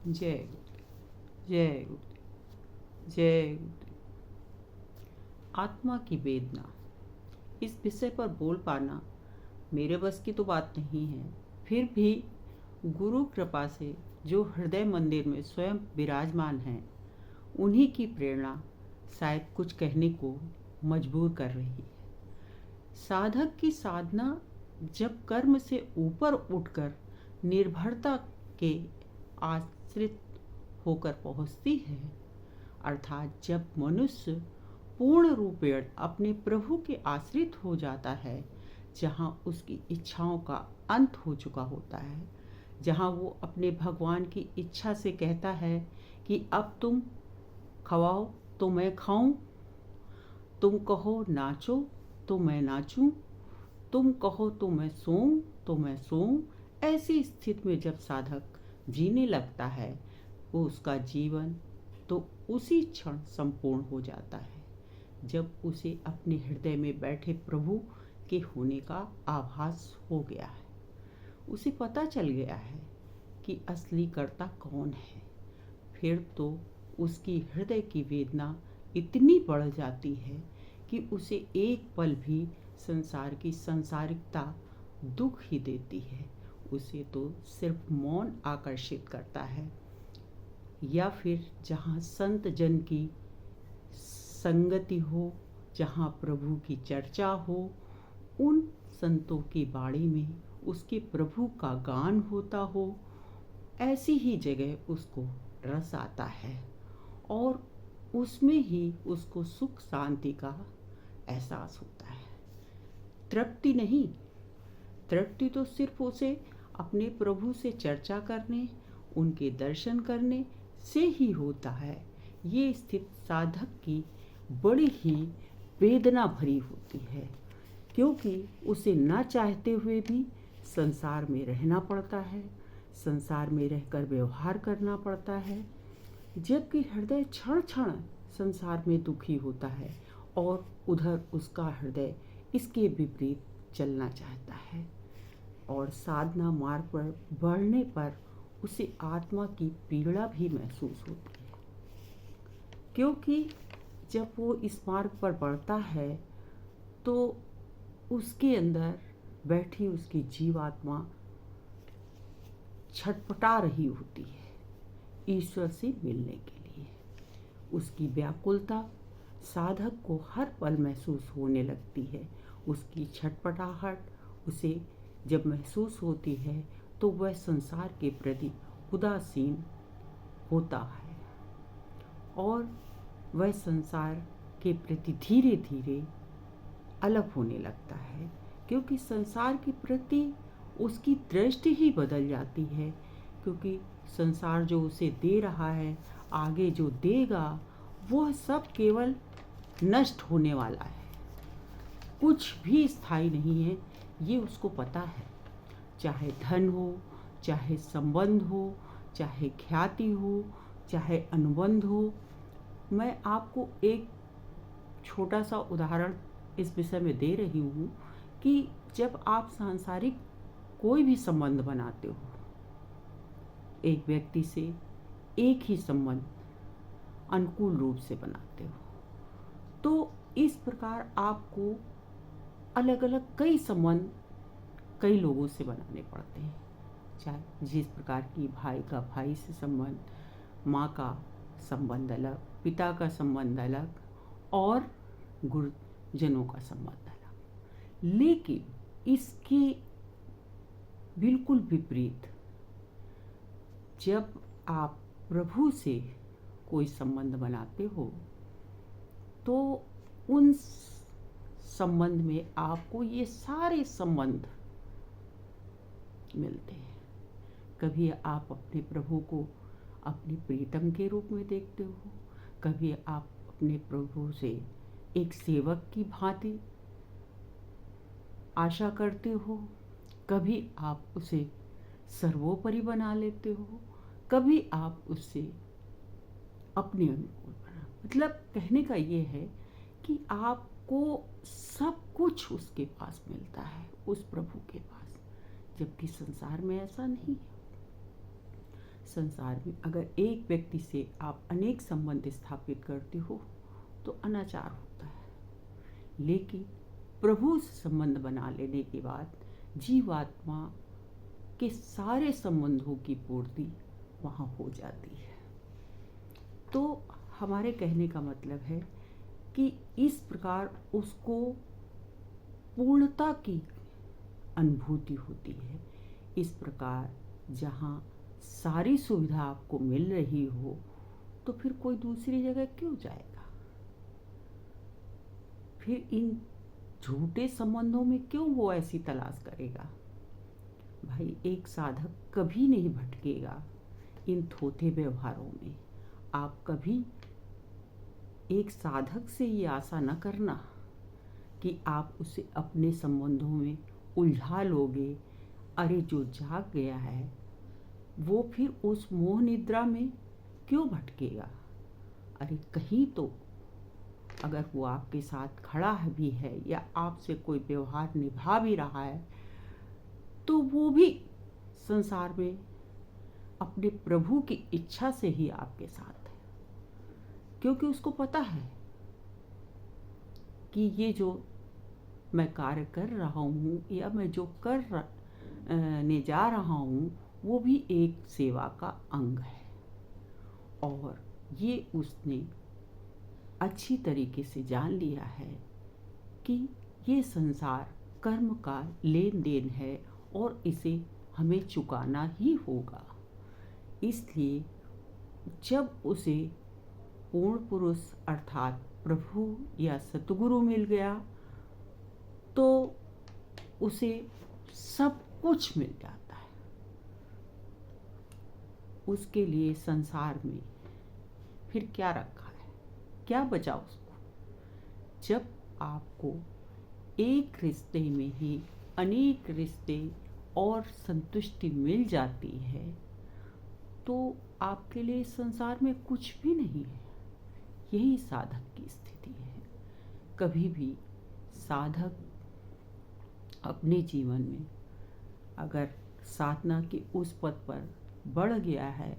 जय गुरुदेव, जय गुरुदेव, जय गुरुदेव। आत्मा की वेदना, इस विषय पर बोल पाना मेरे बस की तो बात नहीं है। फिर भी गुरु कृपा से जो हृदय मंदिर में स्वयं विराजमान हैं, उन्हीं की प्रेरणा शायद कुछ कहने को मजबूर कर रही है। साधक की साधना जब कर्म से ऊपर उठकर निर्भरता के आश्रित होकर पहुंचती है, अर्थात जब मनुष्य पूर्ण रूपेण अपने प्रभु के आश्रित हो जाता है, जहाँ उसकी इच्छाओं का अंत हो चुका होता है, जहाँ वो अपने भगवान की इच्छा से कहता है कि अब तुम खवाओ तो मैं खाऊं, तुम कहो नाचो तो मैं नाचूं, तुम कहो तो मैं सोऊं तो मैं सोऊं। ऐसी स्थिति में जब साधक जीने लगता है, वो उसका जीवन तो उसी क्षण संपूर्ण हो जाता है जब उसे अपने हृदय में बैठे प्रभु के होने का आभास हो गया है। उसे पता चल गया है कि असली कर्ता कौन है। फिर तो उसकी हृदय की वेदना इतनी बढ़ जाती है कि उसे एक पल भी संसार की संसारिकता दुख ही देती है। उसे तो सिर्फ मौन आकर्षित करता है, या फिर जहाँ संत जन की संगति हो, जहाँ प्रभु की चर्चा हो, उन संतों की बाड़ी में उसके प्रभु का गान होता हो, ऐसी ही जगह उसको रस आता है और उसमें ही उसको सुख शांति का एहसास होता है। तृप्ति नहीं, तृप्ति तो सिर्फ उसे अपने प्रभु से चर्चा करने, उनके दर्शन करने से ही होता है। ये स्थिति साधक की बड़ी ही वेदना भरी होती है, क्योंकि उसे न चाहते हुए भी संसार में रहना पड़ता है, संसार में रहकर व्यवहार करना पड़ता है, जबकि हृदय क्षण क्षण संसार में दुखी होता है और उधर उसका हृदय इसके विपरीत चलना चाहता है। और साधना मार्ग पर बढ़ने पर उसे आत्मा की पीड़ा भी महसूस होती है, क्योंकि जब वो इस मार्ग पर बढ़ता है तो उसके अंदर बैठी उसकी जीवात्मा छटपटा रही होती है ईश्वर से मिलने के लिए। उसकी व्याकुलता साधक को हर पल महसूस होने लगती है। उसकी छटपटाहट उसे जब महसूस होती है तो वह संसार के प्रति उदासीन होता है और वह संसार के प्रति धीरे धीरे अलग होने लगता है, क्योंकि संसार के प्रति उसकी दृष्टि ही बदल जाती है। क्योंकि संसार जो उसे दे रहा है, आगे जो देगा, वह सब केवल नष्ट होने वाला है, कुछ भी स्थायी नहीं है। ये उसको पता है। चाहे धन हो, चाहे संबंध हो, चाहे ख्याति हो, चाहे अनुबंध हो। मैं आपको एक छोटा सा उदाहरण इस विषय में दे रही हूँ कि जब आप सांसारिक कोई भी संबंध बनाते हो, एक व्यक्ति से एक ही संबंध अनुकूल रूप से बनाते हो, तो इस प्रकार आपको अलग अलग कई संबंध कई लोगों से बनाने पड़ते हैं। चाहे जिस प्रकार की भाई का भाई से संबंध, माँ का संबंध अलग, पिता का संबंध अलग और गुरुजनों का संबंध अलग। लेकिन इसके बिल्कुल विपरीत जब आप प्रभु से कोई संबंध बनाते हो तो उन संबंध में आपको ये सारे संबंध मिलते हैं। कभी आप अपने प्रभु को अपने प्रीतम के रूप में देखते हो, कभी आप अपने प्रभु से एक सेवक की भांति आशा करते हो, कभी आप उसे सर्वोपरि बना लेते हो, कभी आप उससे अपने अनुकूल बना। मतलब कहने का ये है कि आपको सब कुछ उसके पास मिलता है, उस प्रभु के पास, जबकि संसार में ऐसा नहीं है। संसार में अगर एक व्यक्ति से आप अनेक संबंध स्थापित करते हो तो अनाचार होता है, लेकिन प्रभु से संबंध बना लेने के बाद जीवात्मा के सारे संबंधों की पूर्ति वहाँ हो जाती है। तो हमारे कहने का मतलब है कि इस प्रकार उसको पूर्णता की अनुभूति होती है। इस प्रकार जहाँ सारी सुविधा आपको मिल रही हो तो फिर कोई दूसरी जगह क्यों जाएगा? फिर इन झूठे संबंधों में क्यों वो ऐसी तलाश करेगा? भाई, एक साधक कभी नहीं भटकेगा इन थोथे व्यवहारों में। आप कभी एक साधक से ये आशा न करना कि आप उसे अपने संबंधों में उलझा लोगे। अरे, जो जाग गया है वो फिर उस मोह निद्रा में क्यों भटकेगा? अरे, कहीं तो अगर वो आपके साथ खड़ा भी है या आपसे कोई व्यवहार निभा भी रहा है तो वो भी संसार में अपने प्रभु की इच्छा से ही आपके साथ है, क्योंकि उसको पता है कि ये जो मैं कार्य कर रहा हूँ या मैं जो करने जा रहा हूँ वो भी एक सेवा का अंग है। और ये उसने अच्छी तरीके से जान लिया है कि ये संसार कर्म का लेन देन है और इसे हमें चुकाना ही होगा। इसलिए जब उसे पूर्ण पुरुष अर्थात प्रभु या सतगुरु मिल गया तो उसे सब कुछ मिल जाता है। उसके लिए संसार में फिर क्या रखा है, क्या बचा उसको? जब आपको एक रिश्ते में ही अनेक रिश्ते और संतुष्टि मिल जाती है तो आपके लिए संसार में कुछ भी नहीं है। यही साधक की स्थिति है। कभी भी साधक अपने जीवन में अगर साधना के उस पद पर बढ़ गया है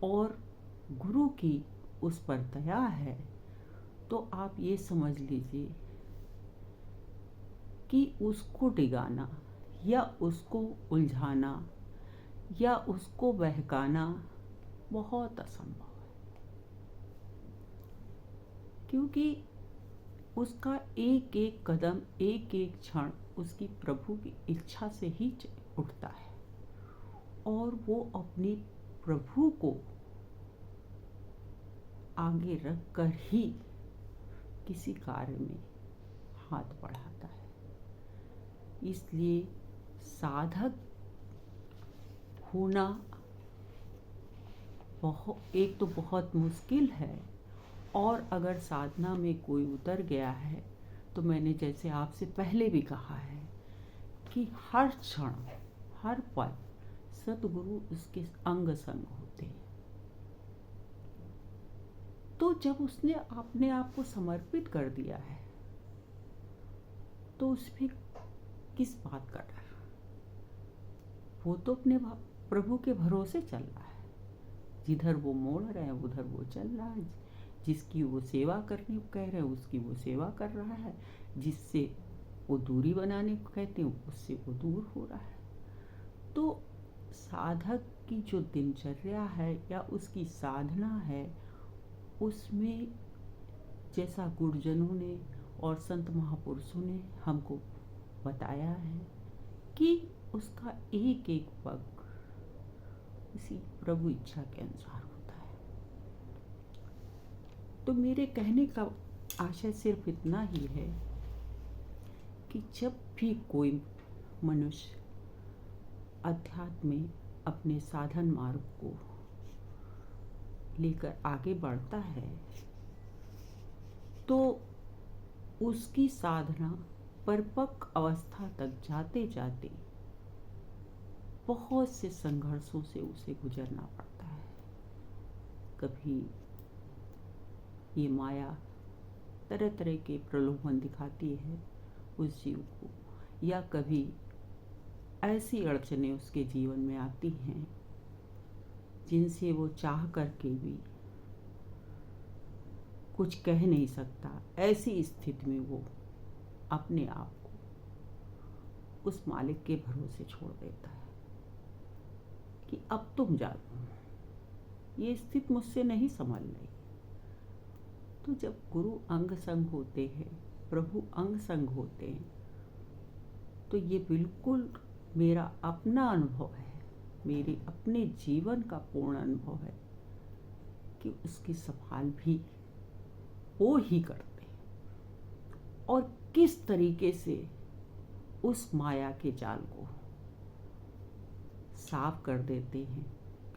और गुरु की उस पर दया है तो आप ये समझ लीजिए कि उसको डिगाना या उसको उलझाना या उसको बहकाना बहुत असंभव है, क्योंकि उसका एक एक कदम एक एक क्षण उसकी प्रभु की इच्छा से ही उठता है और वो अपने प्रभु को आगे रख कर ही किसी कार्य में हाथ बढ़ाता है। इसलिए साधक होना एक तो बहुत मुश्किल है, और अगर साधना में कोई उतर गया है तो मैंने जैसे आपसे पहले भी कहा है कि हर क्षण हर पल सतगुरु उसके अंग संग होते हैं। तो जब उसने अपने आप को समर्पित कर दिया है तो उस पर किस बात का डर? वो तो अपने प्रभु के भरोसे चल रहा है। जिधर वो मोड़ रहे हैं उधर वो चल रहा है। जिसकी वो सेवा करने को कह रहे हैं उसकी वो सेवा कर रहा है। जिससे वो दूरी बनाने को कहते हैं उससे वो दूर हो रहा है। तो साधक की जो दिनचर्या है या उसकी साधना है उसमें जैसा गुरुजनों ने और संत महापुरुषों ने हमको बताया है कि उसका एक एक पग उसी प्रभु इच्छा के अनुसार होता है। तो मेरे कहने का आशय सिर्फ इतना ही है कि जब भी कोई मनुष्य अध्यात्म में अपने साधन मार्ग को लेकर आगे बढ़ता है तो उसकी साधना परिपक्व अवस्था तक जाते जाते बहुत से संघर्षों से उसे गुजरना पड़ता है। कभी ये माया तरह तरह के प्रलोभन दिखाती है उस जीव को, या कभी ऐसी अड़चनें उसके जीवन में आती हैं जिनसे वो चाह करके भी कुछ कह नहीं सकता, ऐसी स्थिति में वो अपने आप को उस मालिक के भरोसे छोड़ देता है कि अब तुम जानो, ये स्थिति मुझसे नहीं संभल रही। तो जब गुरु अंग संग होते हैं, प्रभु अंग संग होते हैं, तो ये बिल्कुल मेरा अपना अनुभव है, मेरे अपने जीवन का पूर्ण अनुभव है कि उसकी संभाल भी वो ही करते हैं और किस तरीके से उस माया के जाल को साफ कर देते हैं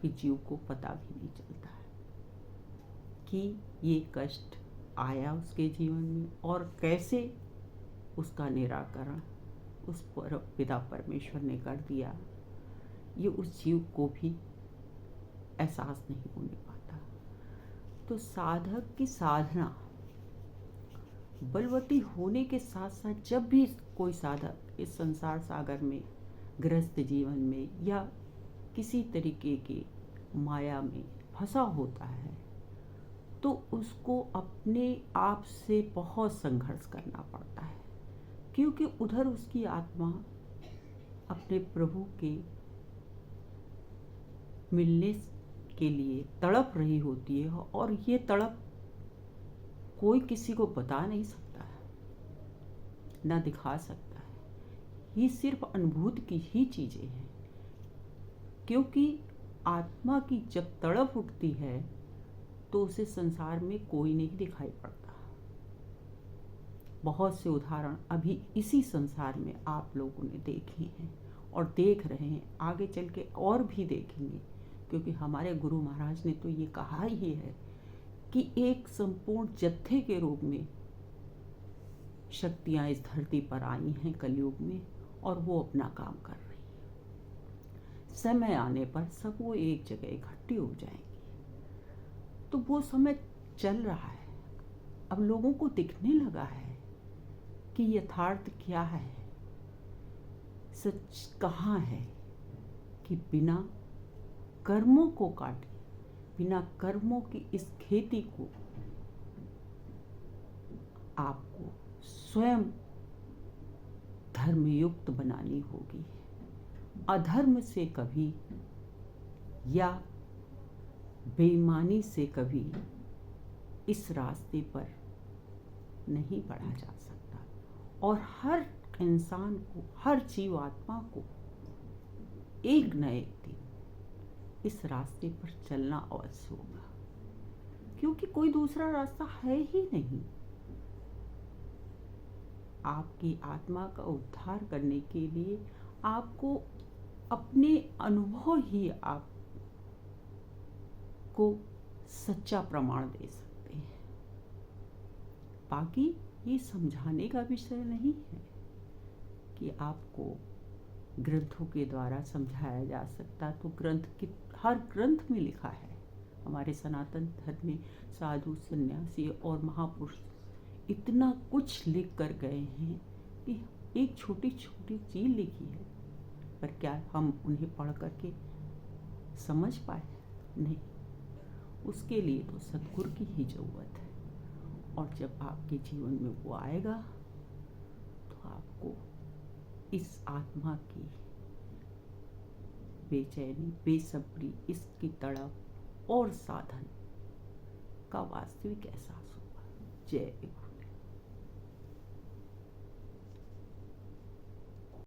कि जीव को पता भी नहीं चलता है कि ये कष्ट आया उसके जीवन में और कैसे उसका निराकरण उस पिता परमेश्वर ने कर दिया, ये उस जीव को भी एहसास नहीं होने पाता। तो साधक की साधना बलवती होने के साथ साथ जब भी कोई साधक इस संसार सागर में गृहस्थ जीवन में या किसी तरीके की माया में फंसा होता है, तो उसको अपने आप से बहुत संघर्ष करना पड़ता है, क्योंकि उधर उसकी आत्मा अपने प्रभु के मिलने के लिए तड़प रही होती है और ये तड़प कोई किसी को बता नहीं सकता है, ना दिखा सकता है, ये सिर्फ अनुभूति की ही चीज़ें हैं। क्योंकि आत्मा की जब तड़प उठती है तो उसे संसार में कोई नहीं दिखाई पड़ता। बहुत से उदाहरण अभी इसी संसार में आप लोगों ने देखे हैं और देख रहे हैं, आगे चल के और भी देखेंगे, क्योंकि हमारे गुरु महाराज ने तो ये कहा ही है कि एक संपूर्ण जत्थे के रूप में शक्तियां इस धरती पर आई हैं कलयुग में और वो अपना काम कर रही है। समय आने पर सब वो एक जगह इकट्ठी हो जाएंगी। तो वो समय चल रहा है, अब लोगों को दिखने लगा है कि यथार्थ क्या है, सच कहाँ है, कि बिना कर्मों को काटे, बिना कर्मों की इस खेती को आपको स्वयं धर्मयुक्त बनानी होगी। अधर्म से कभी या बेईमानी से कभी इस रास्ते पर नहीं बढ़ा जा सकता और हर इंसान को, हर जीवात्मा को एक न एक दिन इस रास्ते पर चलना अवश्य होगा, क्योंकि कोई दूसरा रास्ता है ही नहीं। आपकी आत्मा का उद्धार करने के लिए आपको अपने अनुभव ही आपको सच्चा प्रमाण दे सकते हैं। बाकी ये समझाने का विषय नहीं है कि आपको ग्रंथों के द्वारा समझाया जा सकता। तो ग्रंथ की हर ग्रंथ में लिखा है, हमारे सनातन धर्म में साधु सन्यासी और महापुरुष इतना कुछ लिख कर गए हैं कि एक छोटी छोटी चीज लिखी है, पर क्या हम उन्हें पढ़ करके समझ पाए? नहीं, उसके लिए तो सद्गुरु की ही जरूरत है। और जब आपके जीवन में वो आएगा तो आपको इस आत्मा की बेचैनी, बेसब्री, इसकी तड़प और साधन का वास्तविक एहसास होगा। जय